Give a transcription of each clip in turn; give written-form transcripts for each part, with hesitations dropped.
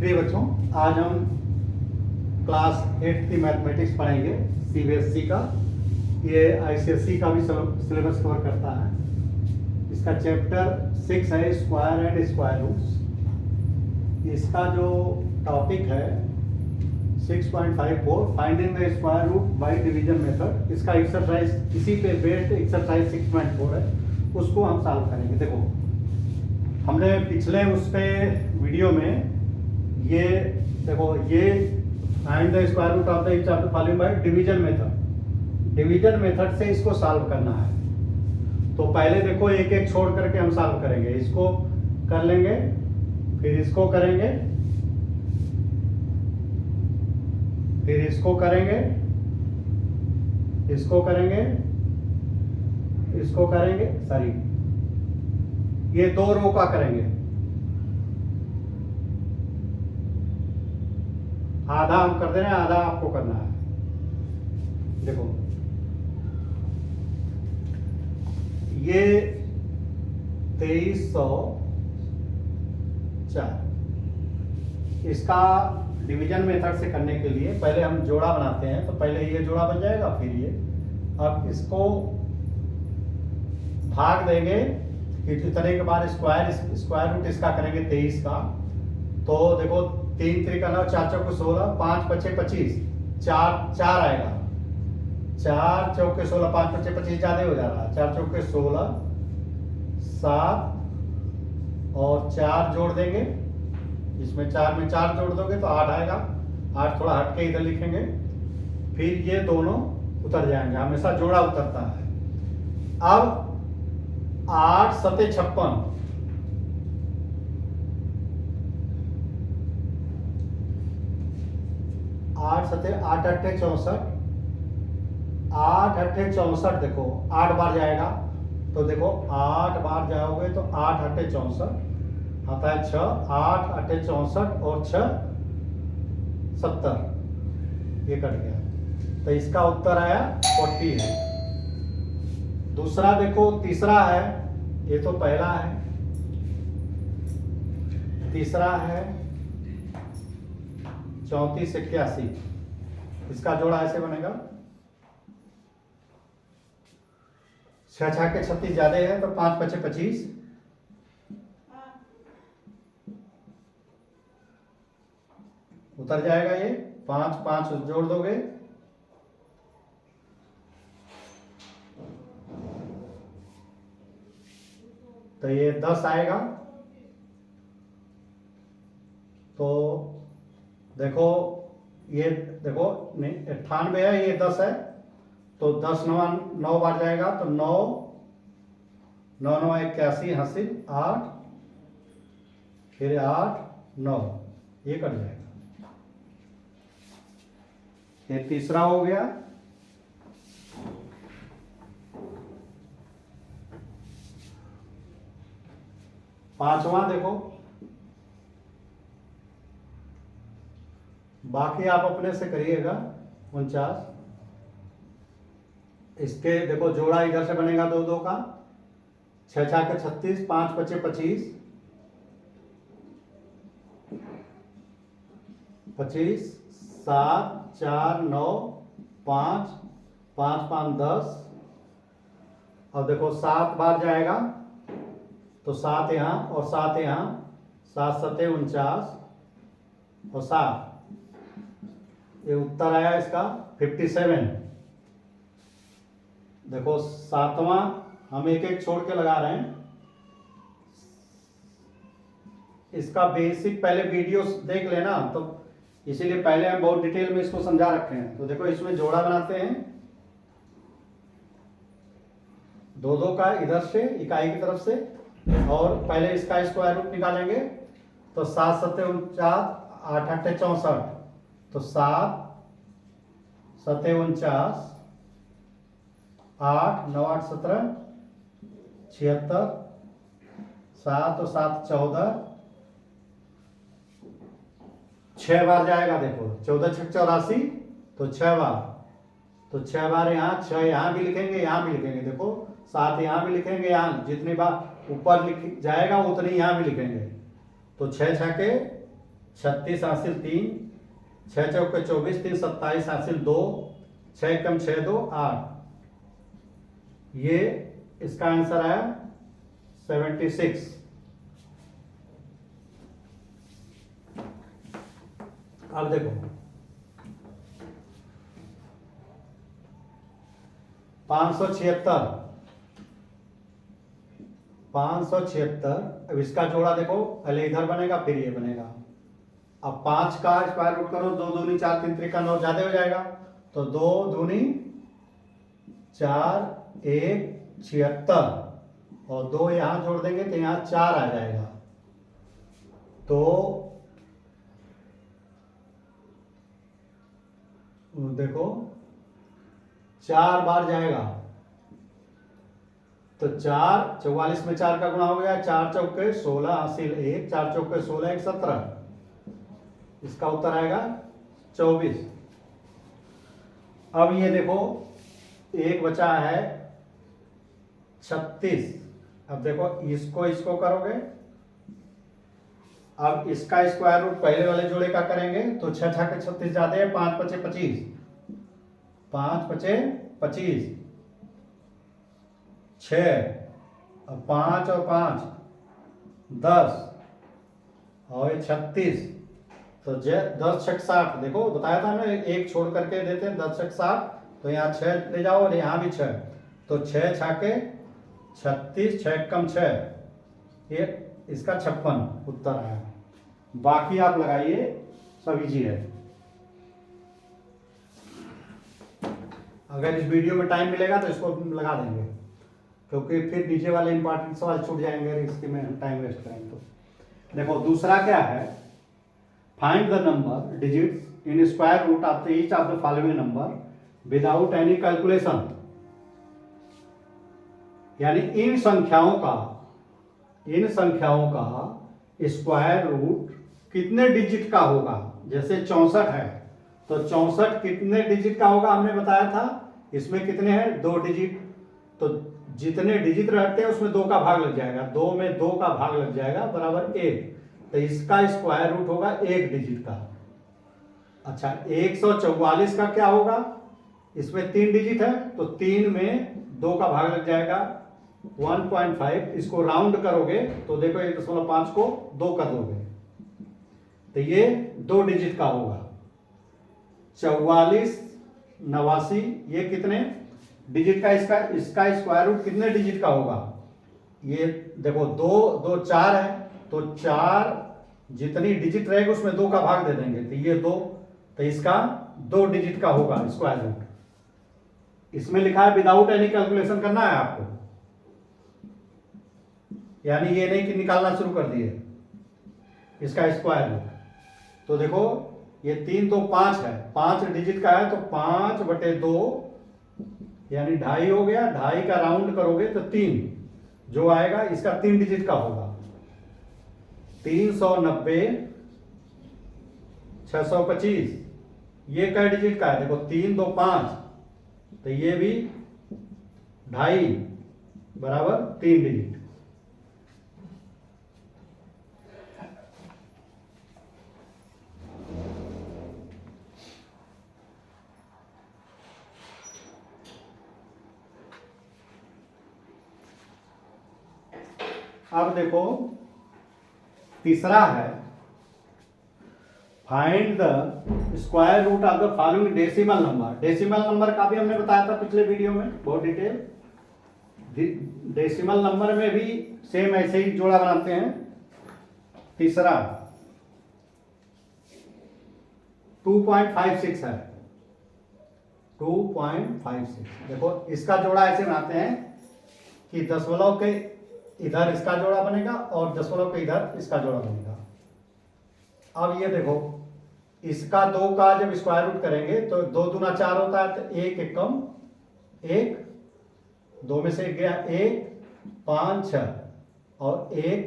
प्रिय बच्चों, आज हम क्लास 8 की मैथमेटिक्स पढ़ेंगे सीबीएसई का। ये आईसीएसई का भी सिलेबस कवर करता है। इसका चैप्टर 6 है स्क्वायर एंड स्क्वायर रूट्स। इसका जो टॉपिक है 6.54 finding the square root by division method. इसका एक्सरसाइज इसी पे बेस्ड एक्सरसाइज 6.4 है, उसको हम सॉल्व करेंगे। देखो, हमने पिछले उस पे वीडियो में ये देखो, ये find the square root of the each of the following by division method. Division method से इसको सॉल्व करना है। तो पहले देखो, एक एक छोड़ करके हम सॉल्व करेंगे। इसको कर लेंगे, फिर इसको करेंगे, फिर इसको करेंगे, इसको करेंगे, इसको करेंगे, सॉरी ये दो रो का करेंगे। आधा हम कर दे रहे हैं, आधा आपको करना है। देखो, ये 2304 इसका डिवीजन मेथड से करने के लिए पहले हम जोड़ा बनाते हैं। तो पहले ये जोड़ा बन जाएगा, फिर ये। अब इसको भाग देंगे, इतने के बाद स्क्वायर रूट इसका करेंगे 23 का। तो देखो, 3 त्रिका 9, 4 चौके 16, 5 पचे 25, 4 आएगा। 4 चौके 16, 5 पचे 25 ज्यादा हो जा रहा है। 4 चौके 16, 7 और 4 जोड़ देंगे। इसमें 4 में 4 जोड़ दोगे तो 8 आएगा। 8 थोड़ा हट के इधर लिखेंगे, फिर ये दोनों उतर जाएंगे। हमेशा जोड़ा उतरता है। अब 8 सते 56, 8 सते 8 अट्ठे 64, 8 अट्ठे 64। देखो 8 बार जाएगा, तो देखो 8 बार जाओगे तो 8 अट्ठे 64 आता है 6। 8 अट्ठे 64 और 6 70, ये कट गया। तो इसका उत्तर आया 40 है। दूसरा देखो, तीसरा है, ये तो पहला है, तीसरा है 34 81। इसका जोड़ा ऐसे बनेगा, 6 6 के 36 ज्यादा है, तो 5 पचे 25, उतर जाएगा ये। 5 5 जोड़ दोगे, तो ये 10 आएगा। तो देखो, ये देखो 98 है, ये 10 है, तो 10 9 बार जाएगा, तो 9 9 9 81 हासिल 8, फिर 8 9, ये कट जाएगा। ये तीसरा हो गया। पांचवा देखो, बाकी आप अपने से करिएगा। 49, इसके देखो जोड़ा इधर से बनेगा 2 2 का, 6 6 के 36, 5 पचे 25, 25, 7 4 9 5 5 5 10। और देखो 7 बार जाएगा, तो 7 यहाँ और 7 यहाँ, 7 सते 49 और 7, ये उत्तर आया इसका 57। देखो 7वां हम एक एक छोड़ के लगा रहे हैं। इसका बेसिक पहले वीडियो देख लेना, तो इसीलिए पहले हम बहुत डिटेल में इसको समझा रखे हैं। तो देखो, इसमें जोड़ा बनाते हैं 2 2 का इधर से, इकाई की तरफ से, और पहले इसका स्क्वायर रूट निकालेंगे। तो 7 सते 49, 8 अट्ठे 64, तो 7 सते 49, 8 9 8 17 76, 7 और 7 14, 6 बार जाएगा। देखो 14 6 84, तो 6 बार, तो 6 बार यहाँ, 6 यहाँ भी लिखेंगे, यहाँ भी लिखेंगे। देखो 7 यहाँ भी लिखेंगे, यहाँ जितनी बार ऊपर लिख जाएगा उतनी यहाँ भी लिखेंगे। तो 6 6 के 36 हासिल 3, 6 चौके 24, 3 27 हासिल 2, 6 कम 6 2 8। ये इसका आंसर आया 76। अब देखो 576, 576। अब इसका जोड़ा देखो, पहले इधर बनेगा फिर ये बनेगा। अब 5 का स्क्वायर रूट करो, 2 दूनी 4 3 त्रिका 9 ज्यादा हो जाएगा, तो 2 दूनी 4 1 76 और 2 यहां जोड़ देंगे तो यहां 4 आ जाएगा। तो देखो 4 बार जाएगा, तो 4 44 में 4 का गुणा हो गया, 4 चौके 16 हासिल 1, 4 चौके 16 1 17। इसका उत्तर आएगा 24। अब ये देखो एक बचा है 36। अब देखो इसको इसको करोगे, अब इसका स्क्वायर रूट पहले वाले जोड़े का करेंगे तो 6 6 के 36 जाते हैं, 5 5 25, 5 5 25, 6 और 5 और 5 10 और 36, तो 10 6 60। देखो बताया था ना, एक छोड़ करके देते हैं, 10 6 60, तो यहाँ 6 ले जाओ और यहाँ भी 6, तो 6 6 के 36, 6 कम 6, ये इसका 56 उत्तर आया। बाकी आप लगाइए, सब इजी है। अगर इस वीडियो में टाइम मिलेगा तो इसको लगा देंगे, क्योंकि फिर नीचे वाले इंपॉर्टेंट सवाल छूट जाएंगे अगर इसके में टाइम वेस्ट करेंगे तो। देखो दूसरा क्या है, find the number digits in square root of each of the following number without any calculation. यानी इन संख्याओं का स्क्वायर रूट कितने डिजिट का होगा। जैसे 64 है तो 64 कितने डिजिट का होगा हमने बताया था, इसमें कितने हैं 2 डिजिट, तो जितने डिजिट रहते हैं उसमें 2 का भाग लग जाएगा, 2 में 2 का भाग लग जाएगा बराबर 1, तो इसका स्क्वायर रूट होगा 1 डिजिट का। अच्छा 144 का क्या होगा, इसमें 3 डिजिट है तो 3 में 2 का भाग लग जाएगा 1.5, इसको राउंड करोगे तो देखो 1.5 को 2 कर दोगे तो ये 2 डिजिट का होगा। 44 89 ये कितने डिजिट का, इसका स्क्वायर रूट कितने डिजिट का होगा। ये देखो 2 2 4 है, तो 4 जितनी डिजिट रहेगी उसमें 2 का भाग दे देंगे तो ये 2, तो इसका 2 डिजिट का होगा स्क्वायर रूट। इसमें लिखा है विदाउट एनी कैलकुलेशन करना है आपको, यानी ये नहीं कि निकालना शुरू कर दिए इसका स्क्वायर रूट। तो देखो ये 3 तो 5 है, 5 डिजिट का है तो 5/2 यानी 2.5 हो गया, 2.5 का राउंड करोगे तो 3 जो आएगा इसका 3 डिजिट का होगा। 390 625 ये कै डिजिट का है, देखो 3 2 5, तो ये भी 2.5 बराबर 3 डिजिट। अब देखो तीसरा है, find the square root of the following decimal number. Decimal number का भी हमने बताया था पिछले वीडियो में बहुत डिटेल। डेसिमल नंबर में भी सेम ऐसे ही जोड़ा बनाते हैं। तीसरा 2.56 है, 2.56। देखो इसका जोड़ा ऐसे बनाते हैं कि दशमलव के इधर इसका जोड़ा बनेगा और दशमलव के इधर इसका जोड़ा बनेगा। अब ये देखो इसका 2 का जब स्क्वायर रूट करेंगे तो 2 दूना 4 होता है, तो 1 1 कम 1, 2 में से 1 गया 1, 5 6 और 1।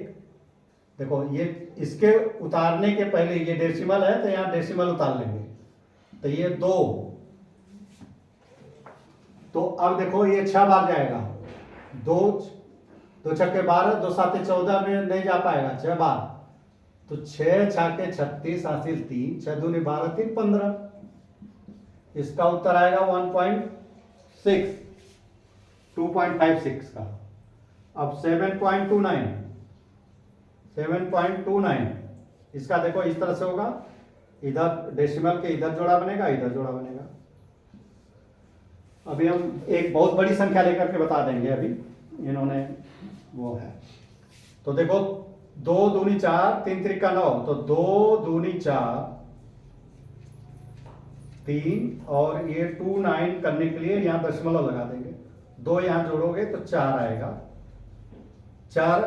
देखो ये इसके उतारने के पहले ये डेसिमल है तो यहाँ डेसिमल उतार लेंगे, तो ये 2। तो अब देखो ये 6 बार जाएगा, 2 2 छक्के 12, 2 7 14 में नहीं जा पाएगा 6 बार, तो 6 छाके 36 हासिल 3, 6 दूनी 12, 3 15। इसका उत्तर आएगा 1.6, 2.56 का। अब 7.29, इसका देखो इस तरह से होगा, इधर डेसिमल के इधर जोड़ा बनेगा, इधर जोड़ा बनेगा। अभी हम एक बहुत बड़ी संख्या लेकर के बता देंगे। अभी इन्होंने वो है, तो देखो 2 दूनी 4, 3 त्रिका 9, तो 2 दूनी 4 3, और ये 29 करने के लिए यहाँ दशमलव लगा देंगे, 2 यहाँ जोड़ोगे तो 4 आएगा, 4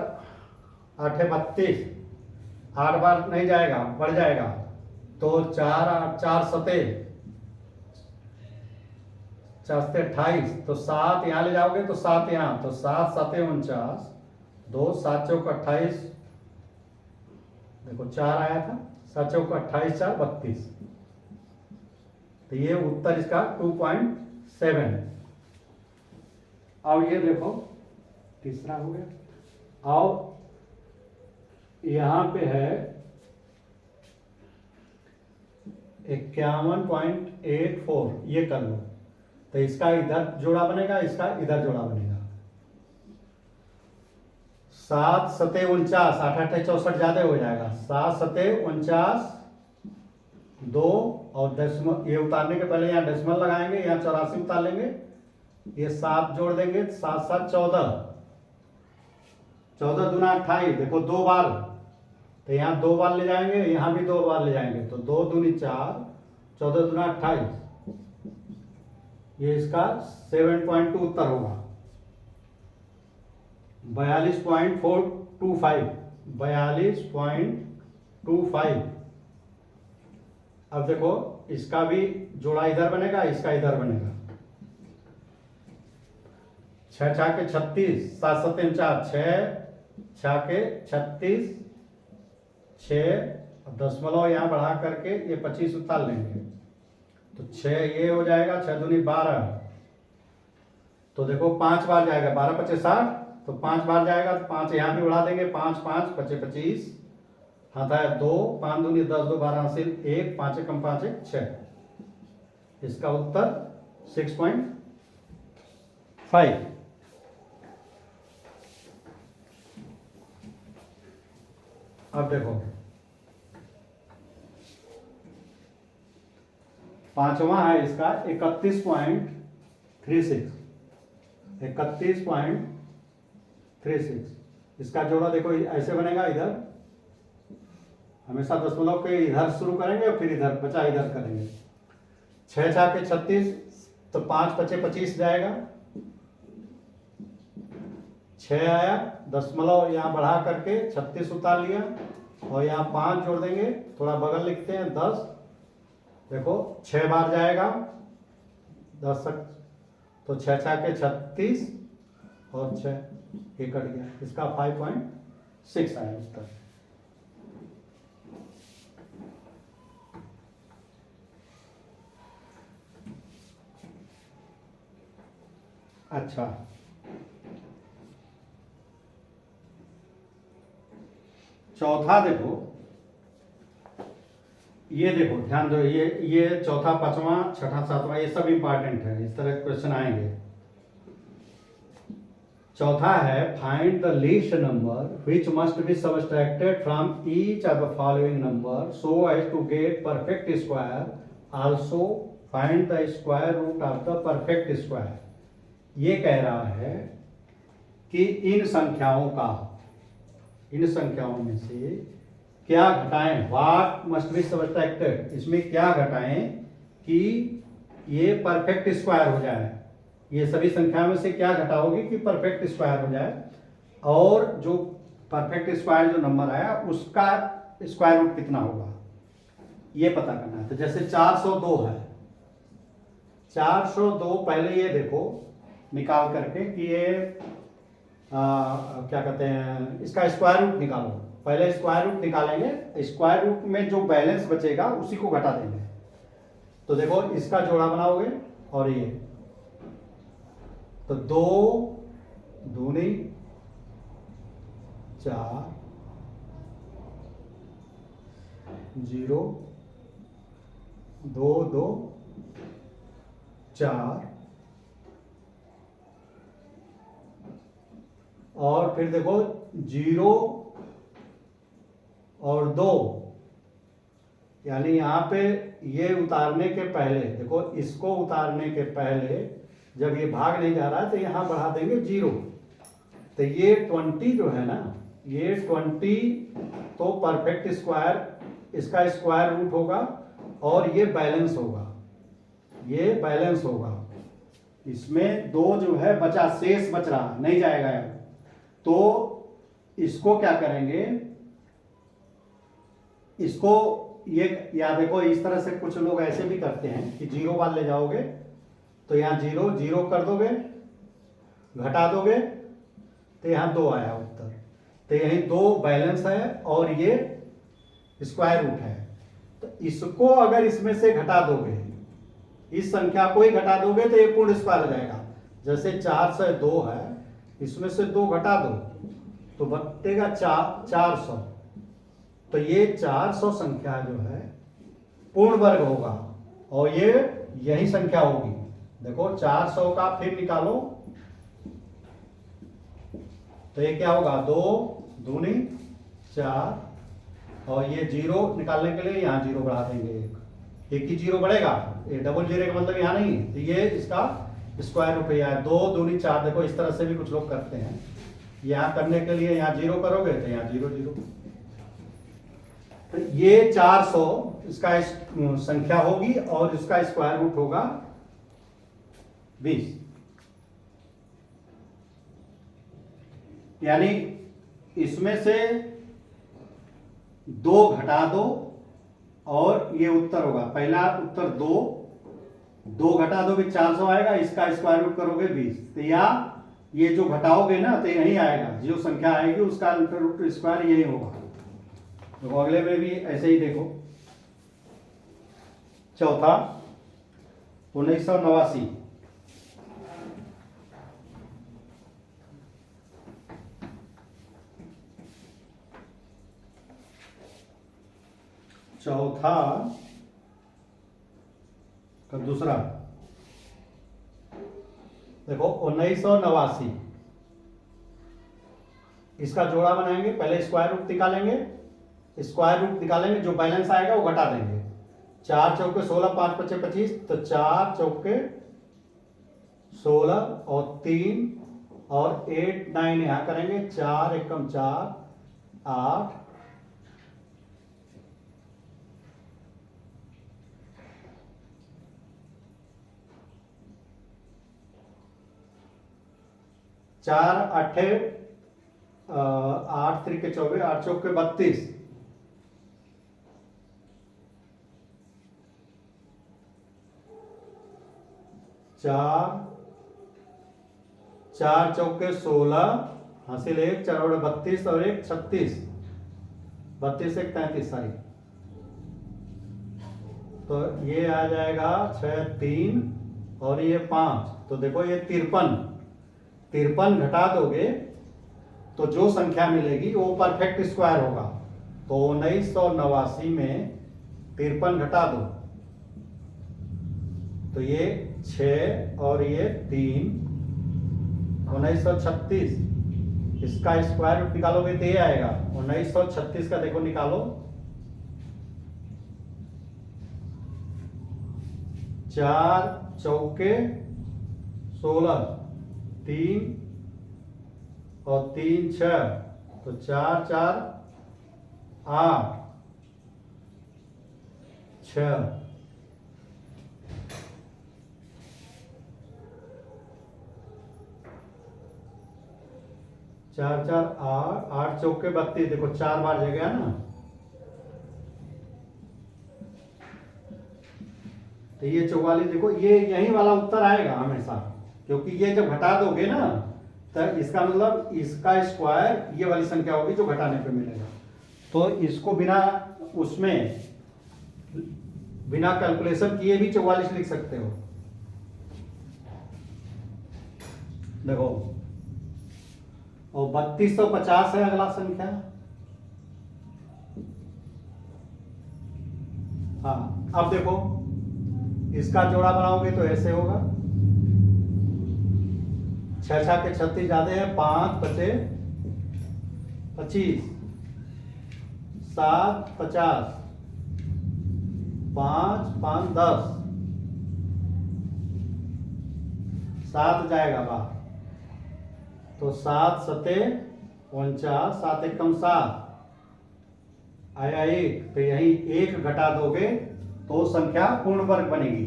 8 32, 8 बार नहीं जाएगा, बढ़ जाएगा, तो 4 4 सते 28, तो 7 यहाँ ले जाओगे तो 7 यहाँ, तो 7 7 49, 2 7 चौक 28, देखो 4 आया था, 7 चौक 28, 4 32, तो ये उत्तर इसका 2.7। अब ये देखो तीसरा हो गया। और यहां पे है 51.84, ये कर लो, तो इसका इधर जोड़ा बनेगा, इसका इधर जोड़ा बनेगा। 7 सते 49, 8 8 64 ज्यादा हो जाएगा, 7 सते 49, 2 और दशमलव, ये उतारने के पहले यहाँ दशमलव लगाएंगे, यहाँ 84 उतार लेंगे, ये 7 जोड़ देंगे, 7 7 14, 14 दूना 28, देखो 2 बार, तो यहाँ 2 बार ले जाएंगे, यहाँ भी 2 बार ले जाएंगे, तो 2 दूनी 4, 14 दूना 28, ये इसका 7.2 उत्तर होगा। 42.425, 42.25। अब देखो इसका भी जोड़ा इधर बनेगा, इसका इधर बनेगा, 6 छाके 36, 7 7 49, 6 छाके 36, 6 दशमलव यहाँ बढ़ा करके ये 25 उतार लेंगे, तो 6 ये हो जाएगा, 6 दूनी 12, तो देखो 5 बार जाएगा, 12 25 60, तो 5 बार जाएगा, तो 5 यहाँ भी बढ़ा देंगे, 5 5 25 25, हाथ आया 2, 5 दूनी 10, 2 12 हासिल 1, 5 कम 5 1 6, इसका उत्तर 6.5। अब देखो पांचवा है इसका 31.36, 31.36, इसका जोड़ा देखो ऐसे बनेगा, इधर हमेशा दशमलव के इधर शुरू करेंगे और फिर इधर बचा इधर करेंगे। 6 छाके 36, तो 5 5 25 जाएगा, 6 आया, दशमलव यहाँ बढ़ा करके 36 उतार लिया, और यहाँ 5 जोड़ देंगे, थोड़ा बगल लिखते हैं 10, देखो 6 बार जाएगा, 10 तक, तो 6 छाके 36 और 6 ये कट गया, इसका 5.6 आया उत्तर। अच्छा, चौथा देखो, ये देखो ध्यान दो, ये चौथा, पांचवा, छठा, सातवां, ये सब इंपॉर्टेंट है, इस तरह के क्वेश्चन आएंगे। चौथा है find the least number which must be subtracted from each of the following number so as to get perfect square, also find the square root of the perfect square. ये कह रहा है कि इन संख्याओं में से क्या घटाएं, व्हाट मस्ट बी सबट्रैक्टेड, इसमें क्या घटाएं कि ये परफेक्ट स्क्वायर हो जाए। ये सभी संख्या में से क्या घटाओगे कि परफेक्ट स्क्वायर हो जाए, और जो परफेक्ट स्क्वायर जो नंबर आया उसका स्क्वायर रूट कितना होगा ये पता करना है। तो जैसे 402 है, 402 पहले ये देखो निकाल करके कि ये क्या कहते हैं, इसका स्क्वायर रूट निकालो। पहले स्क्वायर रूट निकालेंगे, स्क्वायर रूट में जो बैलेंस बचेगा उसी को घटा देंगे। तो देखो इसका जोड़ा बनाओगे, और ये तो 2 दूनी 4, 0 2 2 4 और फिर देखो 0 और 2, यानी यहाँ पे ये उतारने के पहले देखो, इसको उतारने के पहले जब ये भाग नहीं जा रहा है तो यहाँ बढ़ा देंगे 0। तो ये 20 जो है ना, ये 20 तो परफेक्ट स्क्वायर, इसका स्क्वायर रूट होगा और ये बैलेंस होगा, ये बैलेंस होगा। इसमें 2 जो है बचा, शेष बच रहा, नहीं जाएगा यार। तो इसको क्या करेंगे, इसको ये या देखो इस तरह से कुछ लोग ऐसे भी करते हैं कि 0 वाले ले जाओगे तो यहाँ 0 0 कर दोगे, घटा दोगे तो यहाँ 2 आया उत्तर। तो यही 2 बैलेंस है और ये स्क्वायर रूट है। तो इसको अगर इसमें से घटा दोगे, इस संख्या को ही घटा दोगे तो ये पूर्ण स्क्वायर हो जाएगा। जैसे 4 से 2 है, इसमें से 2 घटा दो तो बचेगा 400। तो ये 400 संख्या जो है पूर्ण वर्ग होगा और ये यही संख्या होगी। देखो 400 का फिर निकालो तो ये क्या होगा, 2 दूनी 4 और ये 0 निकालने के लिए यहाँ 0 बढ़ा देंगे, एक ही 0 बढ़ेगा, ये डबल 0 का मतलब यहाँ नहीं। तो ये इसका स्क्वायर रूट है 2 दूनी 4। देखो इस तरह से भी कुछ लोग करते हैं, यहाँ करने के लिए यहाँ 0 करोगे तो यहाँ 0 0। तो ये 400 इसका संख्या होगी और इसका स्क्वायर रूट होगा 20। यानी इसमें से 2 घटा दो और ये उत्तर होगा। पहला उत्तर 2 घटा दोगे 400 आएगा, इसका स्क्वायर रूट करोगे 20। तो या ये जो घटाओगे ना तो यही आएगा, जो संख्या आएगी उसका रूट स्क्वायर यही होगा। तो अगले में भी ऐसे ही देखो, चौथा 1989। चौथा का दूसरा देखो 1989, इसका जोड़ा बनाएंगे। पहले स्क्वायर रूट निकालेंगे, स्क्वायर रूट निकालेंगे, जो बैलेंस आएगा वो घटा देंगे। 4 चौके 16, 5 पचे 25, तो 4 चौके 16 और 3 और 8 9 यहां करेंगे, 4 एकम 4 8 4 8 8 3 के 24, 8 चौक के 32, 4 चौके 16, हासिल 1 4 32 और 1 36, 32 1 33 सारी। तो ये आ जाएगा 6 3 और ये 5। तो देखो ये 53 घटा दोगे तो जो संख्या मिलेगी वो परफेक्ट स्क्वायर होगा। तो 1989 में 53 घटा दो तो ये 6 और ये 3, 1936। इसका स्क्वायर रूट निकालोगे तो ये आएगा 1936 का। देखो निकालो, 4 चौके 16, 3 और 3 6, तो 4 4 8 6, 4 4 8 8 चौके 32। देखो 4 बार जगह ना, तो ये 44। देखो ये यही वाला उत्तर आएगा हमेशा, क्योंकि ये जब घटा दोगे ना तो इसका मतलब इसका स्क्वायर ये वाली संख्या होगी जो घटाने पे मिलेगा। तो इसको बिना उसमें बिना कैलकुलेशन किए भी 44 लिख सकते हो। देखो और 3250 है अगला संख्या। हाँ, अब देखो इसका जोड़ा बनाओगे तो ऐसे होगा, 6 6 के 36 ज्यादा है, 5 बचे 25, 7 50, 5 5 10, 7 जाएगा बाहर, तो 7 सते 49, 7 एकम 7 आया 1, तो यही 1 घटा दोगे तो संख्या पूर्ण वर्ग बनेगी।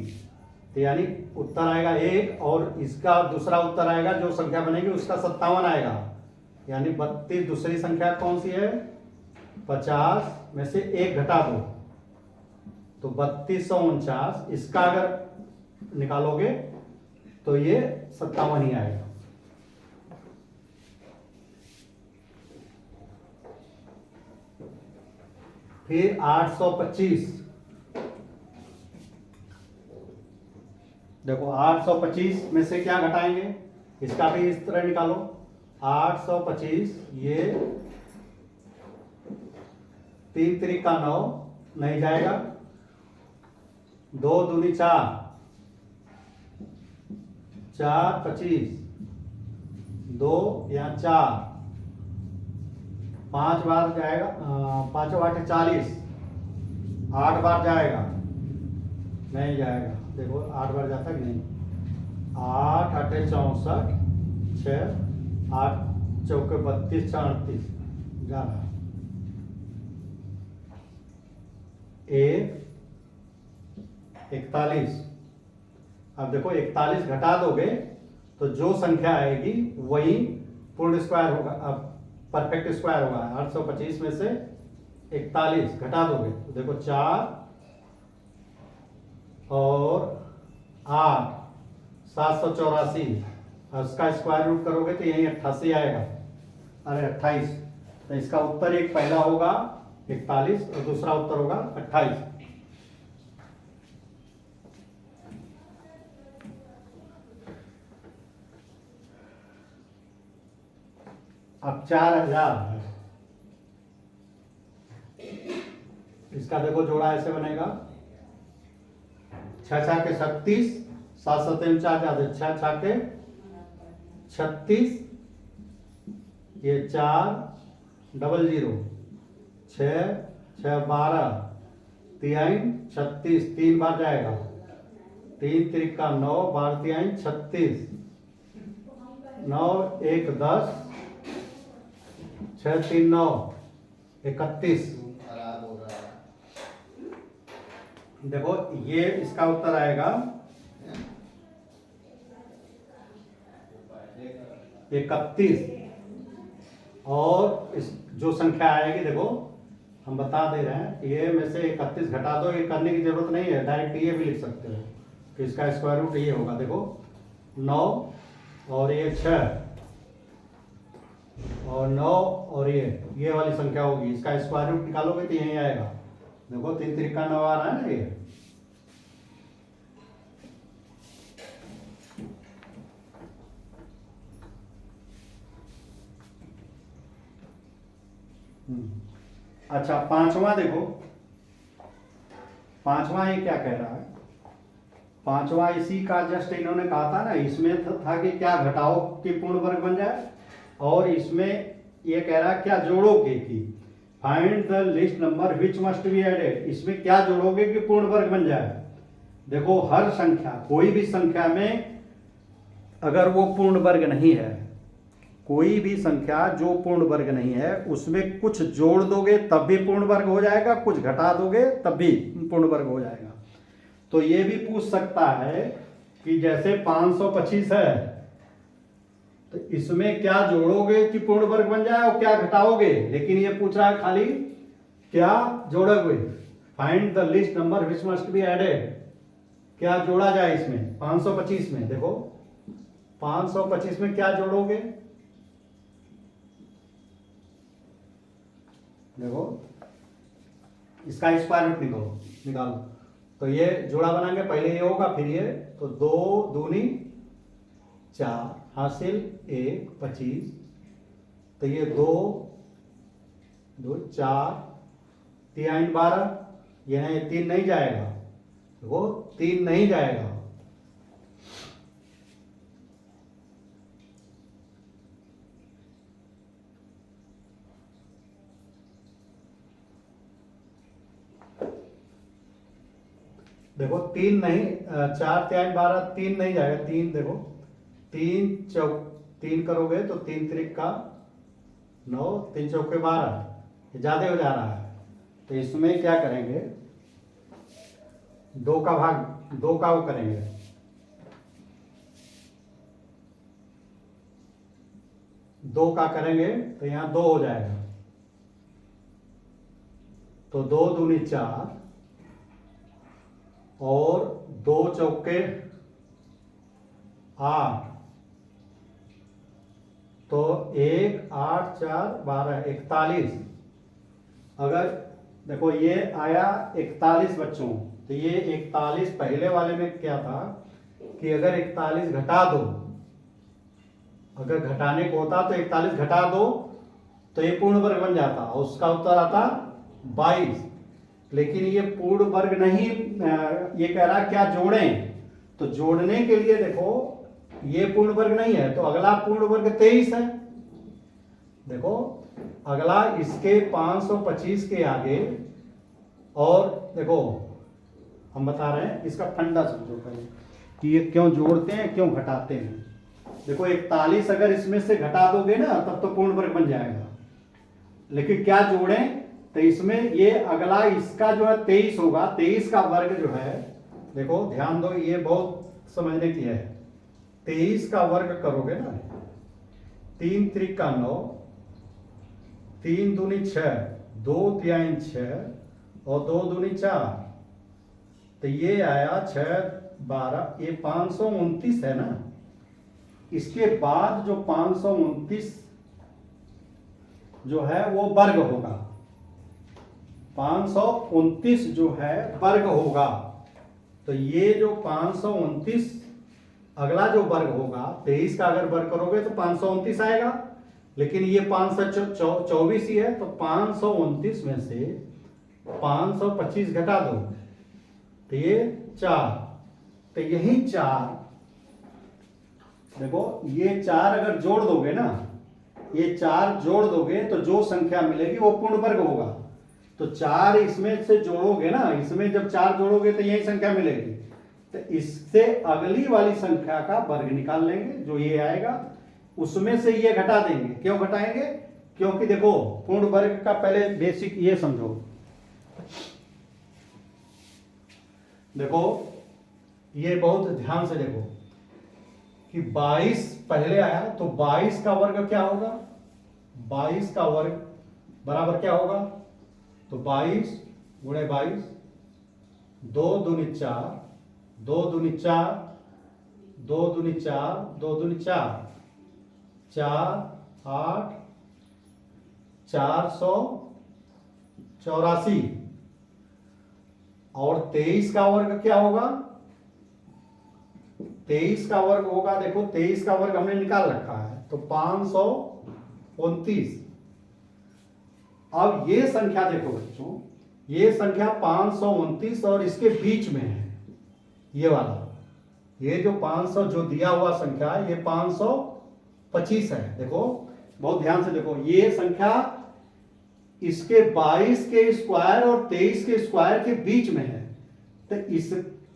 तो यानी उत्तर आएगा 1, और इसका दूसरा उत्तर आएगा जो संख्या बनेगी उसका 57 आएगा। यानी 32 दूसरी संख्या कौन सी है, 50 में से 1 घटा दो तो 3249, इसका अगर निकालोगे तो ये 57 ही आएगा। फिर 825, देखो 825 में से क्या घटाएंगे, इसका भी इस तरह निकालो। 825 ये 3 त्रिका 9 नहीं जाएगा, 2 दूनी 4, 4 25, 2 या 4, 5 बार जाएगा, 5 8 40, 8 बार जाएगा, नहीं जाएगा। देखो 8 बार जाता है कि नहीं, 8 8 64, 6 8 चौके 32 6 38 जा रहा, 1 41। अब देखो 41 घटा दोगे तो जो संख्या आएगी वही पूर्ण स्क्वायर होगा, अब परफेक्ट स्क्वायर होगा। 825 में से 41 घटा दोगे तो देखो 4 और 8 784, उसका स्क्वायर रूट करोगे तो यही 88 आएगा, अरे 28। तो इसका उत्तर एक पहला होगा 41 और दूसरा उत्तर होगा 28। अब 4000, इसका देखो जोड़ा ऐसे बनेगा, 6 6 के 36, 7 7 4 ज्यादा, 6 6 के 36, ये 4 00, 6 6 12, 3 36, 3 बार जाएगा, 3 त्रिका 9, 12 3 36, 9 1 10, 6 3 9 31। देखो ये इसका उत्तर आएगा 31, और इस जो संख्या आएगी देखो हम बता दे रहे हैं, ये में से 31 घटा दो, ये करने की जरूरत नहीं है, डायरेक्ट ये भी लिख सकते हो कि इसका स्क्वायर रूट ये होगा। देखो 9 और ये 6 और 9 और ये वाली संख्या होगी, इसका स्क्वायर रूट निकालोगे तो यही आएगा। देखो 3 त्रिका 9 आ रहा है ना ये, अच्छा पांचवा देखो, पांचवा ये क्या कह रहा है, पांचवा इसी का जस्ट इन्होंने कहा था ना, इसमें था कि क्या घटाओ कि पूर्ण वर्ग बन जाए, और इसमें ये कह रहा है क्या जोड़ोगे कि find the least number which must be added, इसमें क्या जोड़ोगे कि पूर्ण वर्ग बन जाए। देखो हर संख्या, कोई भी संख्या में अगर वो पूर्ण वर्ग नहीं है, कोई भी संख्या जो पूर्ण वर्ग नहीं है उसमें कुछ जोड़ दोगे तब भी पूर्ण वर्ग हो जाएगा, कुछ घटा दोगे तब भी पूर्ण वर्ग हो जाएगा। तो ये भी पूछ सकता है कि जैसे 525 है तो इसमें क्या जोड़ोगे कि पूर्ण वर्ग बन जाए और क्या घटाओगे, लेकिन ये पूछ रहा है खाली क्या जोड़ोगे, find the least number which must be added, क्या जोड़ा जाए इसमें 525 में। देखो 525 में क्या जोड़ोगे, देखो इसका स्क्वायर रूट निकालो, तो ये जोड़ा बनाएंगे, पहले ये होगा फिर ये, तो 2 दूनी 4 हासिल 1 25, तो ये 2 2 4 3 12, ये नहीं, 3 नहीं जाएगा, वो 3 नहीं जाएगा। देखो 3 नहीं, 4 3 12, 3 नहीं जाएगा, 3 देखो, 3 करोगे तो 3 त्रिक का 9, 3 चौके 12, ये ज्यादा हो जा रहा है। तो इसमें क्या करेंगे, 2 का भाग, 2 का वो करेंगे, दो का करेंगे तो यहाँ 2 हो जाएगा, तो 2 दूनी 4 और 2 चौके 8, तो 1 8 4 12 41। अगर देखो ये आया 41 बच्चों, तो ये 41 पहले वाले में क्या था कि अगर 41 घटा दो, अगर घटाने को होता तो 41 घटा दो तो ये पूर्ण वर्ग बन जाता और उसका उत्तर आता 22। लेकिन ये पूर्ण वर्ग नहीं, ये कह रहा क्या जोड़ें, तो जोड़ने के लिए देखो ये पूर्ण वर्ग नहीं है, तो अगला पूर्ण वर्ग 23 है। देखो अगला इसके 525 के आगे, और देखो हम बता रहे हैं इसका फंडा समझो पहले कि ये क्यों जोड़ते हैं क्यों घटाते हैं। देखो 41 अगर इसमें से घटा दोगे ना तब तो पूर्ण वर्ग बन जाएगा, लेकिन क्या जोड़ें, तो इसमें ये अगला इसका जो है 23 होगा, 23 का वर्ग जो है, देखो ध्यान दो ये बहुत समझने की है, 23 का वर्ग करोगे ना, 3 त्रिक का 9, 3 दूनी 6, 2 तिहाई 6 और 2 दूनी 4, तो ये आया 6 12, ये 529 है ना। इसके बाद जो 529 जो है वो वर्ग होगा, 529 जो है वर्ग होगा, तो ये जो 529 अगला जो वर्ग होगा, 23 का अगर वर्ग करोगे तो 529 आएगा, लेकिन ये 524 ही है, तो 529 में से 525 घटा दो तो ये 4, तो यही 4, देखो ये 4 अगर जोड़ दोगे ना, ये 4 जोड़ दोगे तो जो संख्या मिलेगी वो पूर्ण वर्ग होगा। तो 4 इसमें से जोड़ोगे ना, इसमें जब 4 जोड़ोगे तो यही संख्या मिलेगी, तो इससे अगली वाली संख्या का वर्ग निकाल लेंगे, जो ये आएगा उसमें से ये घटा देंगे। क्यों घटाएंगे, क्योंकि देखो पूर्ण वर्ग का पहले बेसिक ये समझो, देखो ये बहुत ध्यान से देखो कि 22 पहले आया, तो 22 का वर्ग क्या होगा, 22 का वर्ग बराबर क्या होगा, तो 22 गुणे 22, 2 दूनी 4, 2 दूनी 4, 2 दूनी 4, 2 दूनी 4, 4 8 484, और 23 का वर्ग क्या होगा, 23 का वर्ग होगा, देखो 23 का वर्ग हमने निकाल रखा है, तो 529। अब ये संख्या देखो बच्चों, ये संख्या 529 और इसके बीच में है, ये वाला, ये जो 500 जो दिया हुआ संख्या है ये 525 है। देखो बहुत ध्यान से देखो, ये संख्या इसके 22 के स्क्वायर और 23 के स्क्वायर के बीच में है, तो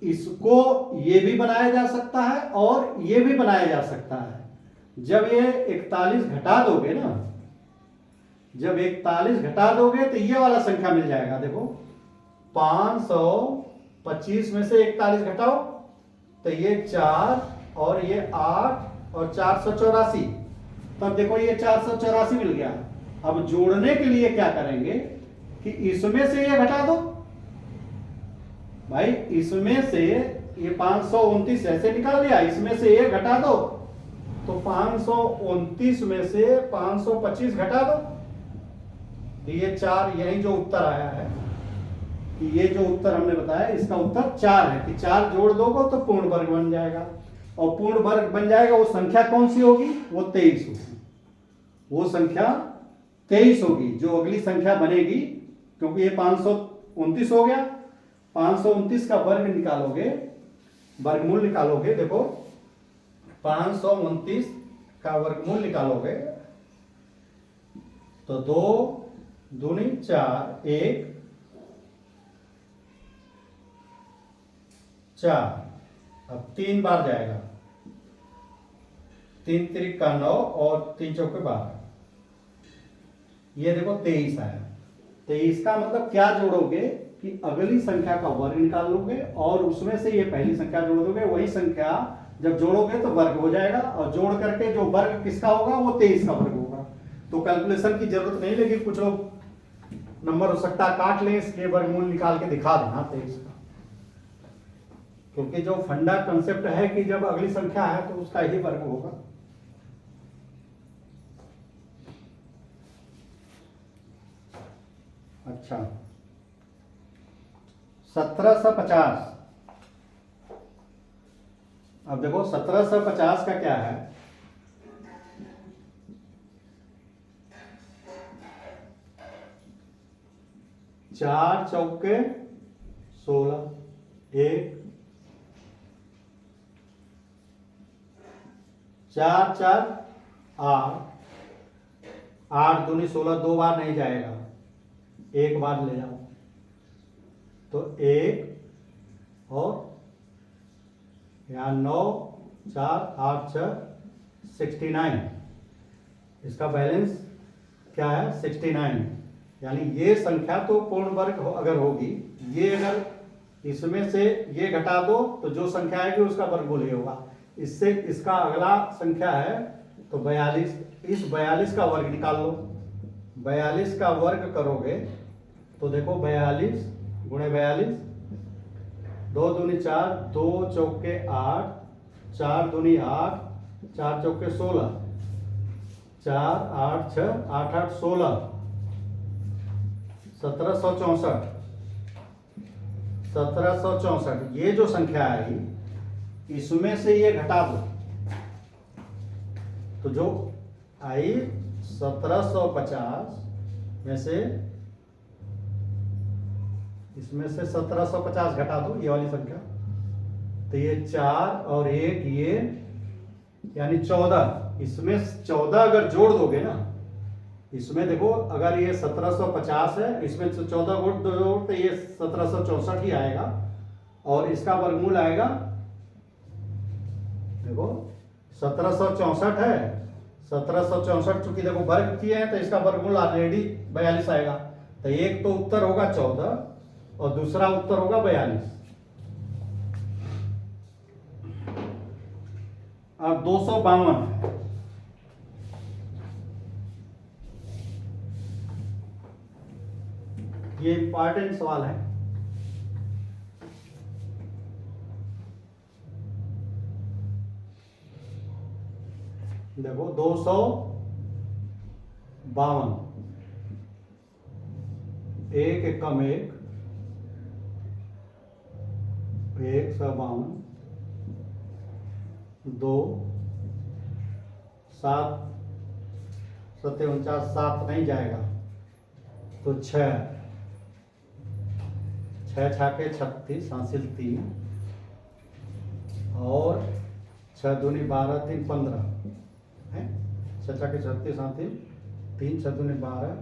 इसको ये भी बनाया जा सकता है और ये भी बनाया जा सकता है। जब ये 41 घटा दोगे ना, जब 41 घटा दोगे तो ये वाला संख्या मिल जाएगा। देखो 525 में से 41 घटाओ तो ये 4 और ये 8 और 484, तब देखो ये 484 मिल गया। अब जोड़ने के लिए क्या करेंगे कि इसमें से ये घटा दो भाई, इसमें से ये 529 ऐसे निकाल लिया, इसमें से ये घटा दो, तो 529 में से 525 घटा दो, तो ये 4, यही जो उत्तर आया है कि ये जो उत्तर हमने बताया इसका उत्तर 4 है कि 4 जोड़ दोगे तो पूर्ण वर्ग बन जाएगा, और पूर्ण वर्ग बन जाएगा वो संख्या कौन सी होगी, वो 23 होगी, वो संख्या 23 होगी जो अगली संख्या बनेगी, क्योंकि ये 529 हो गया 529 का वर्ग निकालोगे, वर्गमूल निकालोगे, देखो 529 का वर्गमूल निकालोगे तो 2 दूनी 4, 1 4, अब 3 बार जाएगा, 3 त्रिक का 9 और 3 चौके 12, ये देखो 23 आया। 23 का मतलब क्या जोड़ोगे कि अगली संख्या का वर्ग निकाल लोगे और उसमें से ये पहली संख्या जोड़ दोगे, वही संख्या जब जोड़ोगे तो वर्ग हो जाएगा, और जोड़ करके जो वर्ग किसका होगा वो 23 का वर्ग होगा। तो कैलकुलेशन की जरूरत नहीं लगी, कुछ लोग नंबर हो सकता है काट लें, इसके वर्गमूल निकाल के दिखा देना 23 का, क्योंकि जो फंडा कंसेप्ट है कि जब अगली संख्या है तो उसका ही वर्ग होगा। अच्छा, 1750, अब देखो 1750 का क्या है, 4 चौके 16, 1 4 4 8, 8 दूनी 16, 2 बार नहीं जाएगा, 1 बार ले जाओ, तो 1 और यहाँ 9 4 8 6 69, इसका बैलेंस क्या है 69, यानी ये संख्या तो पूर्ण वर्ग अगर होगी, ये अगर इसमें से ये घटा दो तो जो संख्या आएगी उसका वर्गमूल ही होगा। इससे इसका अगला संख्या है तो 42, इस 42 का वर्ग निकाल लो, 42 का वर्ग करोगे तो देखो 42 गुणे 42, 2 दूनी 4, 2 चौके 8, 4 दूनी 8, 4 चौके 16, 4 8 6 8 8 16, 1764, 1764, ये जो संख्या आई इसमें से ये घटा दो तो जो आई 1750 में से, इसमें से 1750 घटा दो ये वाली संख्या, तो ये 4 और 1 ये यानी 14, इसमें 14 अगर जोड़ दोगे ना, इसमें देखो अगर ये 1750 है, इसमें 14 जोड़ तो ये 1764 ही आएगा, और इसका वर्गमूल आएगा देखो 1764 है, 1764 चूंकि देखो वर्ग किए हैं तो इसका वर्गमूल ऑलरेडी 42 आएगा, तो एक तो उत्तर होगा 14 और दूसरा उत्तर होगा 42। अब 252 है, ये इंपॉर्टेंट सवाल है। देखो 252, 1 एकम 1, 152, 2 7 7 7 नहीं जाएगा तो 6 6 छाके 36 हासिल 3, और 6 दूनी 12 3 15 है, 6 छाके 36 हासिल 3, 6 दूनी 12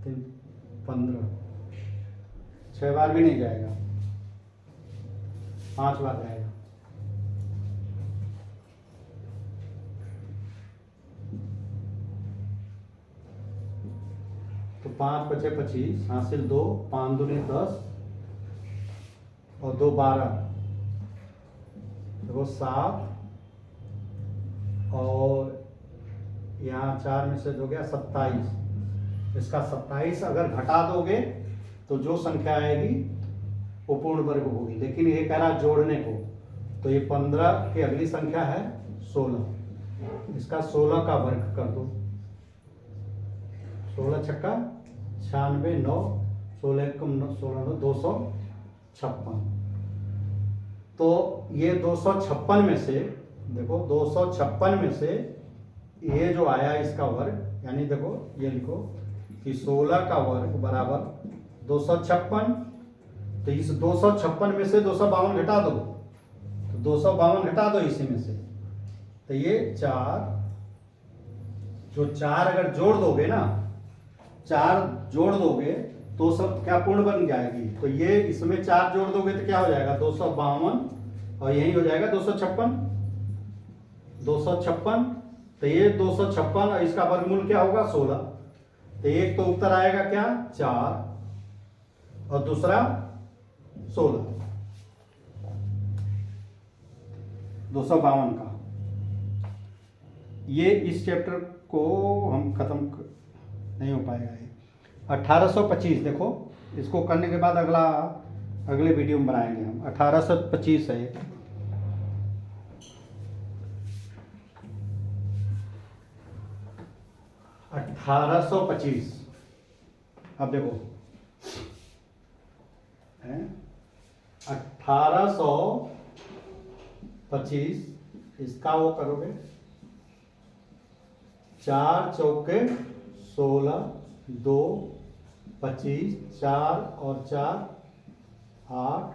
3 15, 6 बार भी नहीं जाएगा, 5 बार जाएगा। तो 5 5 25 हासिल 2, 5 दूनी 10 और 2 12, देखो 7, और यहाँ 4 में से हो गया 27, इसका 27 अगर घटा दोगे तो जो संख्या आएगी वो पूर्ण वर्ग होगी, लेकिन ये कह रहा जोड़ने को, तो ये 15 की अगली संख्या है 16, इसका 16 का वर्ग कर दो, 16 छक्का 96, 9 16 कम 16 9 256, तो ये 256 में से देखो 256 में से ये जो आया इसका वर्ग, यानी देखो ये लिखो कि 16 का वर्ग बराबर 256, तो इस 256 में से 252 घटा दो, तो 252 घटा दो इसी में से, तो ये 4, जो 4 अगर जोड़ दोगे ना, 4 जोड़ दोगे तो सब क्या पूर्ण बन जाएगी, तो ये इसमें 4 जोड़ दोगे तो क्या हो जाएगा 252, और यही हो जाएगा 256, 256, तो ये 256 और इसका वर्गमूल क्या होगा 16, तो एक तो उत्तर आएगा क्या 4 और दूसरा 16, 252 का। ये इस चैप्टर को हम खत्म नहीं हो पाएगा। ये 1825 देखो, इसको करने के बाद अगले वीडियो में बनाएंगे हम। 1825 है ये। अब देखो 1825 इसका वो करोगे, 4 चौके 16, 2 25, 4 और 4 8,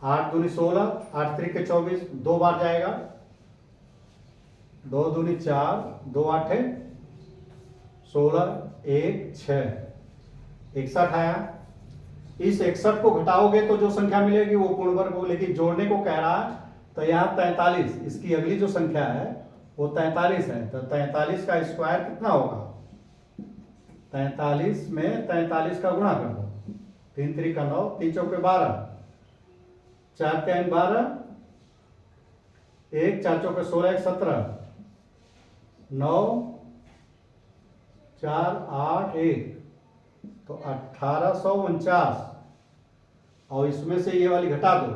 8 दूनी 16, 8 त्रिके 24, 2 बार जाएगा, 2 दूनी 4, 2 8 16, 1 6, 61 आया। इस 61 को घटाओगे तो जो संख्या मिलेगी वो पूर्ण वर्ग हो, लेकिन जोड़ने को कह रहा है तो यहाँ 43, इसकी अगली जो संख्या है वो 43 है, तो 43 का स्क्वायर कितना होगा, 43 में 43 का गुणा कर दो, 3 त्रिका 9, 3 चौके 12, 4 3 12, 1 4 चौके 16, 1 17, 9 4 8 1, तो 1849, और इसमें से ये वाली घटा दो,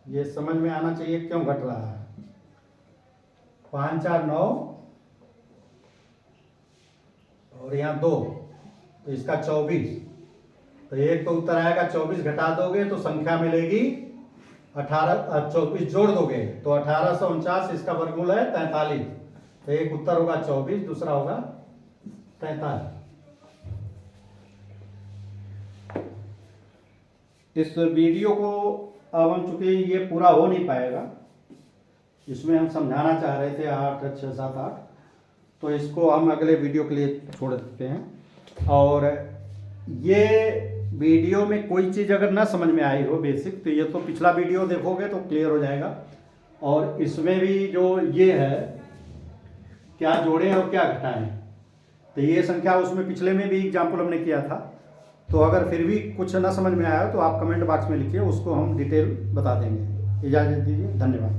ये समझ में आना चाहिए क्यों घट रहा है। 5 4 9 और यहाँ 2, तो इसका 24, तो एक तो उत्तर आएगा 24, घटा दोगे तो संख्या मिलेगी 18, 24 जोड़ दोगे तो 1849, इसका वर्गमूल है 43, तो एक उत्तर होगा 24, दूसरा होगा 43। इस वीडियो को अब हम चूंकि ये पूरा हो नहीं पाएगा, इसमें हम समझाना चाह रहे थे 8 6 7 8, तो इसको हम अगले वीडियो के लिए छोड़ देते हैं। और ये वीडियो में कोई चीज़ अगर ना समझ में आई हो बेसिक, तो ये तो पिछला वीडियो देखोगे तो क्लियर हो जाएगा। और इसमें भी जो ये है क्या जोड़ें और क्या घटाएं, तो ये संख्या उसमें पिछले में भी एग्जाम्पल हमने किया था। तो अगर फिर भी कुछ ना समझ में आया तो आप कमेंट बॉक्स में लिखिए, उसको हम डिटेल बता देंगे। इजाज़त दीजिए, धन्यवाद।